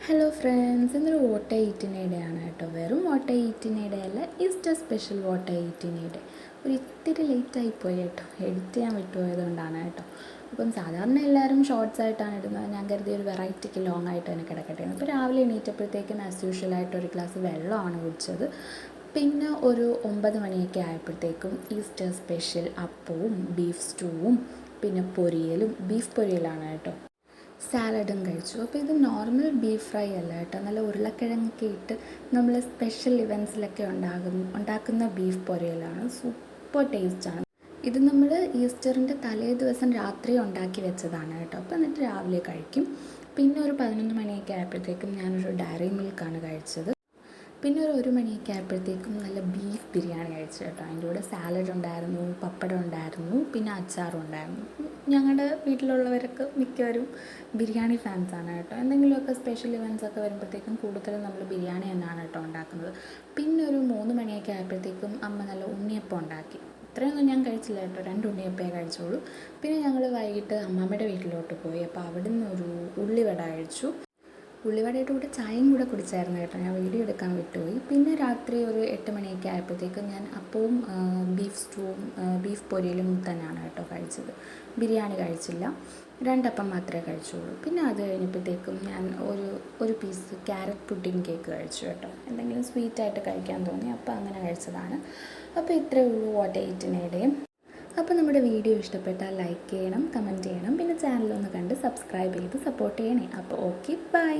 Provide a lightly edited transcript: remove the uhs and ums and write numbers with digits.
Hello friends, ഇന്നൊരു vote എയ്റ്റിനേടെ ആണ് കേട്ടോ. വെറും വോട്ട് എയ്റ്റിനേടെ അല്ല, ഈസ്റ്റർ സ്പെഷ്യൽ വോട്ട് എയ്റ്റിനേടെ. ഒരു ഇത്തിരി ലേറ്റായിപ്പോയി കേട്ടോ, എഡിറ്റ് ചെയ്യാൻ വിട്ടുപോയതുകൊണ്ടാണ് കേട്ടോ. അപ്പം സാധാരണ എല്ലാവരും ഷോർട്സ് ആയിട്ടാണ് ഇടുന്നത്. ഞാൻ കരുതിയ ഒരു വെറൈറ്റിക്ക് ലോങ് ആയിട്ട് തന്നെ കിടക്കട്ടെ. അപ്പോൾ രാവിലെ എണീറ്റപ്പോഴത്തേക്കും ആസ് യൂഷ്വലായിട്ട് ഒരു ഗ്ലാസ് വെള്ളമാണ് കുടിച്ചത്. പിന്നെ ഒരു 9 മണിയൊക്കെ ആയപ്പോഴത്തേക്കും ഈസ്റ്റർ സ്പെഷ്യൽ അപ്പവും ബീഫ് സ്റ്റൂവും പിന്നെ പൊരിയലും, ബീഫ് പൊരിയലാണ് കേട്ടോ, സാലഡും കഴിച്ചു. അപ്പോൾ ഇത് നോർമൽ ബീഫ് ഫ്രൈ അല്ല കേട്ടോ, നല്ല ഉരുളക്കിഴങ്ങൊക്കെ ഇട്ട് നമ്മൾ സ്പെഷ്യൽ ഇവൻറ്റ്സിലൊക്കെ ഉണ്ടാക്കുന്ന ബീഫ് പൊരിയലാണ്. സൂപ്പർ ടേസ്റ്റാണ്. ഇത് നമ്മൾ ഈസ്റ്ററിൻ്റെ തലേ ദിവസം രാത്രി ഉണ്ടാക്കി വെച്ചതാണ് കേട്ടോ. അപ്പോൾ എന്നിട്ട് രാവിലെ കഴിക്കും. പിന്നെ ഒരു 11 മണിയൊക്കെ ആയപ്പോഴത്തേക്കും ഞാനൊരു ഡയറി മിൽക്കാണ് കഴിച്ചത്. പിന്നെ ഒരു മണിയൊക്കെ ആയപ്പോഴത്തേക്കും നല്ല ബീഫ് ബിരിയാണി കഴിച്ചു കേട്ടോ. അതിൻ്റെ കൂടെ സാലഡ് ഉണ്ടായിരുന്നു, പപ്പടം ഉണ്ടായിരുന്നു, പിന്നെ അച്ചാറും ഉണ്ടായിരുന്നു. ഞങ്ങളുടെ വീട്ടിലുള്ളവരൊക്കെ മിക്കവരും ബിരിയാണി ഫാൻസാണ് കേട്ടോ. എന്തെങ്കിലുമൊക്കെ സ്പെഷ്യൽ ഇവൻറ്റ്സ് ഒക്കെ വരുമ്പോഴത്തേക്കും കൂടുതലും നമ്മൾ ബിരിയാണി തന്നെയാണ് കേട്ടോ ഉണ്ടാക്കുന്നത്. പിന്നെ ഒരു 3 മണിയൊക്കെ ആയപ്പോഴത്തേക്കും അമ്മ നല്ല ഉണ്ണിയപ്പം ഉണ്ടാക്കി. ഇത്രയൊന്നും ഞാൻ കഴിച്ചില്ല കേട്ടോ, 2 ഉണ്ണിയപ്പേ കഴിച്ചോളൂ. പിന്നെ ഞങ്ങൾ വൈകിട്ട് അമ്മമ്മയുടെ വീട്ടിലോട്ട് പോയി. അപ്പോൾ അവിടെ നിന്ന് ഒരു ഉള്ളിവട കഴിച്ചു. ഉള്ളിവടയുടെ കൂടെ ചായയും കൂടെ കുടിച്ചായിരുന്നു കേട്ടോ, ഞാൻ വീഡിയോ എടുക്കാൻ വിട്ടുപോയി. പിന്നെ രാത്രി ഒരു 8 മണിയൊക്കെ ആയപ്പോഴത്തേക്കും ഞാൻ അപ്പവും ബീഫ് സ്റ്റൂവും ബീഫ് പൊരിയലും തന്നെയാണ് കേട്ടോ കഴിച്ചത്. ബിരിയാണി കഴിച്ചില്ല, 2 അപ്പം മാത്രമേ കഴിച്ചുള്ളൂ. പിന്നെ അത് കഴിഞ്ഞപ്പോഴത്തേക്കും ഞാൻ ഒരു പീസ് ക്യാരറ്റ് പുഡിംഗ് കേക്ക് കഴിച്ചു കേട്ടോ. എന്തെങ്കിലും സ്വീറ്റായിട്ട് കഴിക്കാൻ തോന്നി, അപ്പോൾ അങ്ങനെ കഴിച്ചതാണ്. അപ്പോൾ ഇത്രയേ ഉള്ളൂ വോട്ട് എയ്റ്റിനേടെയും. അപ്പോൾ നമ്മുടെ വീഡിയോ ഇഷ്ടപ്പെട്ടാൽ ലൈക്ക് ചെയ്യണം, കമൻറ്റ് ചെയ്യണം, പിന്നെ ചാനലൊന്ന് കണ്ട് സബ്സ്ക്രൈബ് ചെയ്ത് സപ്പോർട്ട് ചെയ്യണേ. അപ്പോൾ ഓക്കെ, ബൈ.